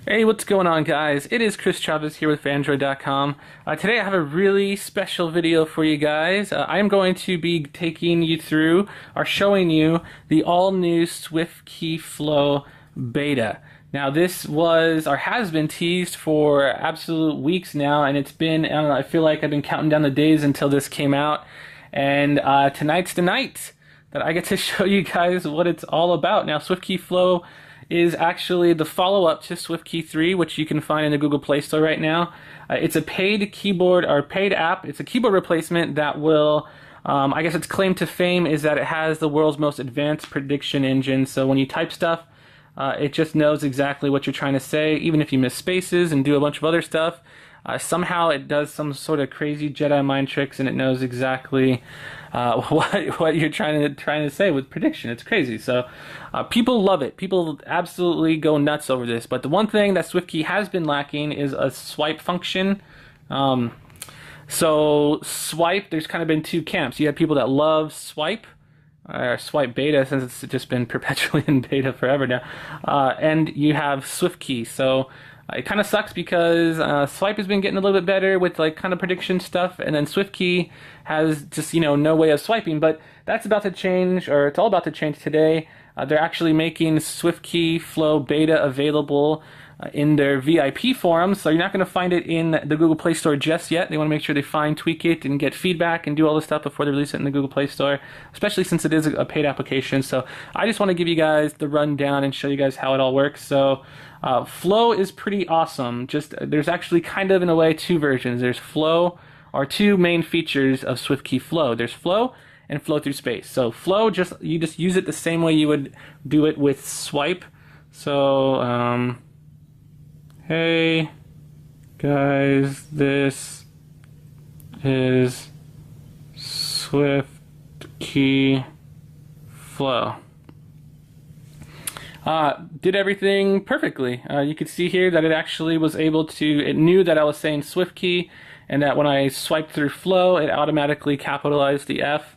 Hey, what's going on, guys? It is Chris Chavez here with Android.com. Today I have a really special video for you guys. I am going to be taking you through or showing you the all-new SwiftKey Flow beta. Now, this was or has been teased for absolute weeks now, and it's been, I don't know, I feel like I've been counting down the days until this came out. And tonight's the night that I get to show you guys what it's all about. Now, SwiftKey Flow is actually the follow-up to SwiftKey 3, which you can find in the Google Play Store right now. It's a paid keyboard or paid app. It's a keyboard replacement that will, I guess its claim to fame is that it has the world's most advanced prediction engine. So when you type stuff, it just knows exactly what you're trying to say, even if you miss spaces and do a bunch of other stuff. Somehow it does some sort of crazy Jedi mind tricks, and it knows exactly what you're trying to say with prediction. It's crazy. So people love it. People absolutely go nuts over this. But the one thing that SwiftKey has been lacking is a swipe function. So swipe, there's kind of been two camps. You have people that love swipe, or swipe beta, since it's just been perpetually in beta forever now, and you have SwiftKey. So it kind of sucks because swipe has been getting a little bit better with like kind of prediction stuff, and then SwiftKey has just no way of swiping. But that's about to change, or it's all about to change today. They're actually making SwiftKey Flow beta available in their VIP forums, so you're not going to find it in the Google Play Store just yet. They want to make sure they fine tweak it and get feedback and do all this stuff before they release it in the Google Play Store, especially since it is a paid application. So I just want to give you guys the rundown and show you guys how it all works. So Flow is pretty awesome. There's actually kind of in a way two versions. There's Flow, or two main features of SwiftKey Flow. There's Flow and Flow through space. So Flow, you just use it the same way you would do it with swipe. So hey guys, this is SwiftKey Flow. Did everything perfectly. You could see here that it actually was able to, it knew that I was saying SwiftKey, and that when I swiped through Flow, it automatically capitalized the F.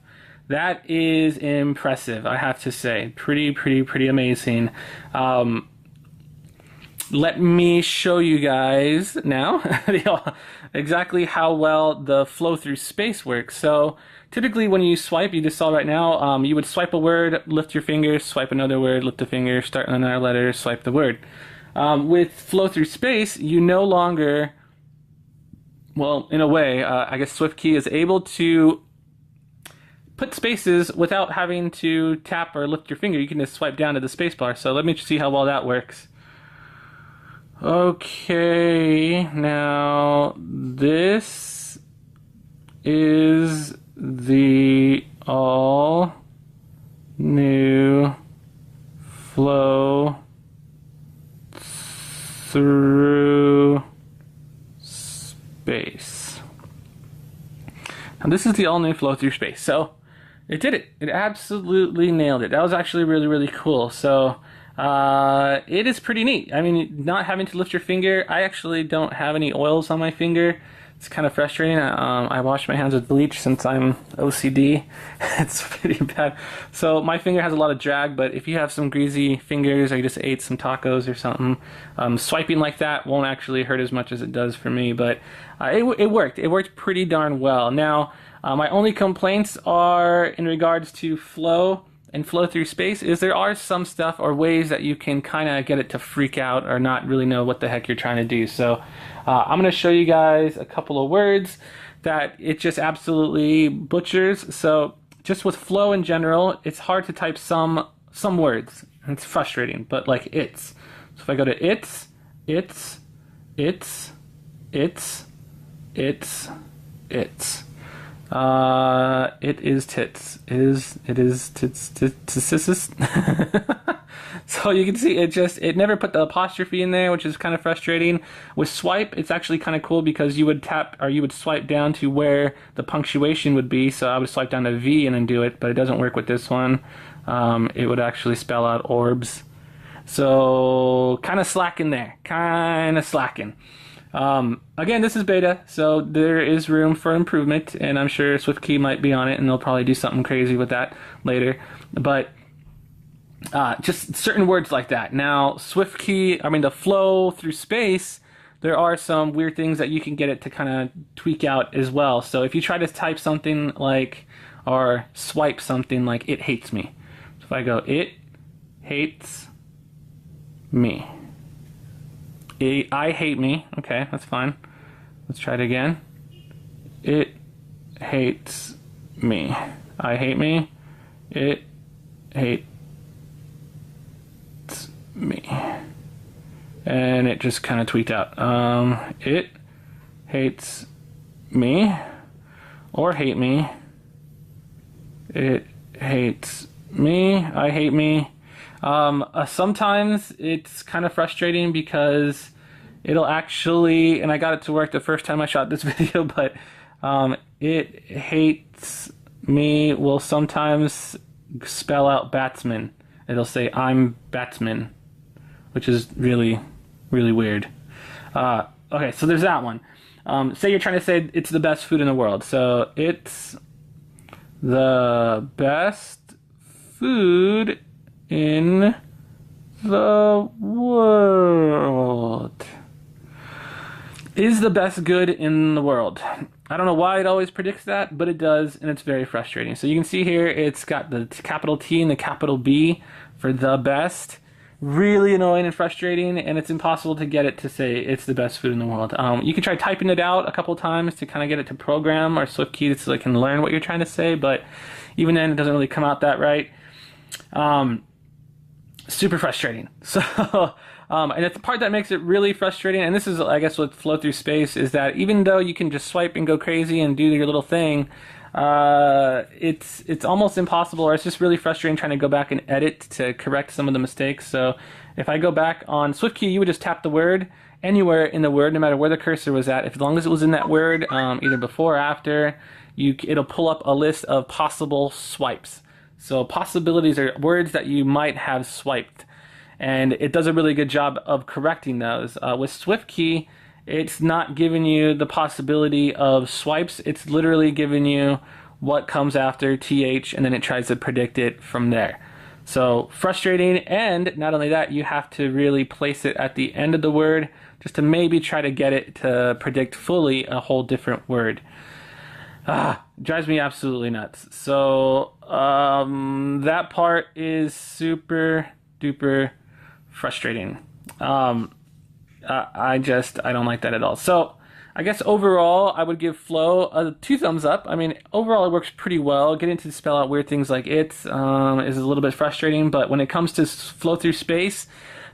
That is impressive, I have to say. Pretty amazing. Let me show you guys now exactly how well the flow through space works. So typically when you swipe, you just saw right now, you would swipe a word, lift your finger, swipe another word, lift the finger, start another letter, swipe the word. With flow through space, you no longer, well, in a way, I guess SwiftKey is able to put spaces without having to tap or lift your finger. You can just swipe down to the space bar. So let me see how well that works. Okay, now this is the all new flow through space. Now this is the all new flow through space. So it did it. It absolutely nailed it. That was actually really cool. So it is pretty neat. I mean, not having to lift your finger. I actually don't have any oils on my finger. It's kind of frustrating. I wash my hands with bleach since I'm OCD. It's pretty bad. So my finger has a lot of drag, but if you have some greasy fingers, or you just ate some tacos or something, swiping like that won't actually hurt as much as it does for me. But it worked. It worked pretty darn well. Now, my only complaints are in regards to flow and flow through space is there are some stuff or ways that you can kind of get it to freak out or not really know what the heck you're trying to do. So I'm going to show you guys a couple of words that it just absolutely butchers. So just with flow in general, it's hard to type some words. It's frustrating, but like it's. So if I go to it's, it is tits. It is tits. So you can see it never put the apostrophe in there, which is kind of frustrating. With swipe, it's actually kind of cool because you would tap, or you would swipe down to where the punctuation would be. So I would swipe down to V and then do it, but it doesn't work with this one. It would actually spell out orbs. So kind of slacking there, Again, this is beta, so there is room for improvement, and I'm sure SwiftKey might be on it, and they'll probably do something crazy with that later. But Just certain words like that. Now, SwiftKey, I mean, the flow through space, there are some weird things that you can get it to kind of tweak out as well. So if you try to type something like, or swipe something like, it hates me. So if I go, it hates me. I hate me. Okay, that's fine. Let's try it again. It hates me. I hate me. It hates me. And it just kind of tweaked out. It hates me, or hate me. It hates me. I hate me. Sometimes it's kind of frustrating because it'll actually, and I got it to work the first time I shot this video, but it hates me will sometimes spell out batsman. It'll say I'm batsman, which is really, really weird. Okay, so there's that one. Say you're trying to say it's the best food in the world. So it's the best food in the world. Is the best good in the world. I don't know why it always predicts that, but it does, and it's very frustrating. So you can see here, it's got the capital T and the capital B for the best. Really annoying and frustrating, and it's impossible to get it to say it's the best food in the world. You can try typing it out a couple times to kind of get it to program or SwiftKey so it can learn what you're trying to say, but even then it doesn't really come out that right. Super frustrating. So, and it's the part that makes it really frustrating, and this is, I guess, what Flow Through Space is, that even though you can just swipe and go crazy and do your little thing, it's almost impossible, or it's just really frustrating trying to go back and edit to correct some of the mistakes. So if I go back on SwiftKey, you would just tap the word anywhere in the word, no matter where the cursor was at. As long as it was in that word, either before or after, it'll pull up a list of possible swipes. So possibilities are words that you might have swiped, and it does a really good job of correcting those. With SwiftKey, it's not giving you the possibility of swipes. It's literally giving you what comes after TH, and then it tries to predict it from there. So frustrating, and not only that, you have to really place it at the end of the word just to maybe try to get it to predict fully a whole different word. Drives me absolutely nuts. So that part is super duper frustrating. I don't like that at all. So I guess overall I would give Flow 2 thumbs up. I mean, overall it works pretty well. Getting to spell out weird things like it is a little bit frustrating, but when it comes to Flow Through Space,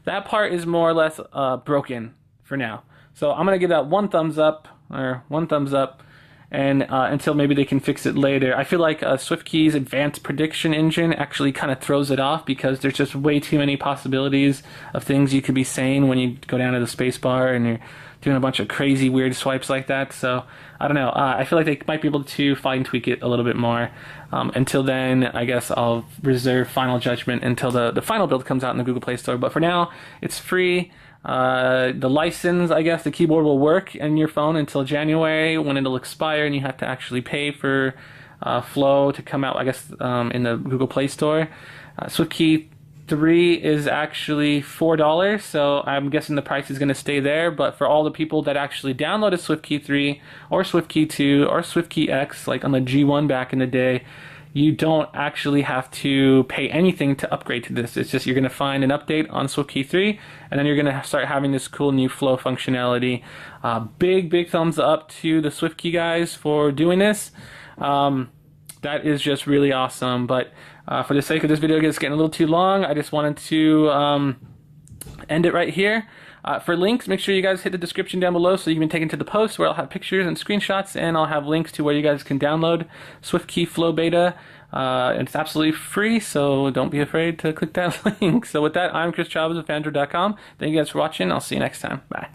that part is more or less broken for now. So I'm gonna give that 1 thumbs up, or 1 thumbs up, and until maybe they can fix it later. I feel like SwiftKey's advanced prediction engine actually kind of throws it off, because there's just way too many possibilities of things you could be saying when you go down to the space bar and you're doing a bunch of crazy weird swipes like that. So I don't know, I feel like they might be able to fine tweak it a little bit more. Until then, I guess I'll reserve final judgment until the final build comes out in the Google Play Store. But for now, it's free. The license, I guess, the keyboard will work in your phone until January, when it'll expire, and you have to actually pay for Flow to come out, I guess, in the Google Play Store. SwiftKey 3 is actually $4, so I'm guessing the price is going to stay there. But for all the people that actually downloaded SwiftKey 3 or SwiftKey 2 or SwiftKey X, like on the G1 back in the day, you don't actually have to pay anything to upgrade to this. It's just you're going to find an update on SwiftKey 3, and then you're going to start having this cool new Flow functionality. Big thumbs up to the SwiftKey guys for doing this. That is just really awesome. But for the sake of this video, it's getting a little too long. I just wanted to end it right here. For links, make sure you guys hit the description down below so you can be taken to the post where I'll have pictures and screenshots, and I'll have links to where you guys can download SwiftKey Flow Beta. It's absolutely free, so don't be afraid to click that link. So with that, I'm Chris Chavez of Fandroid.com. Thank you guys for watching. I'll see you next time. Bye.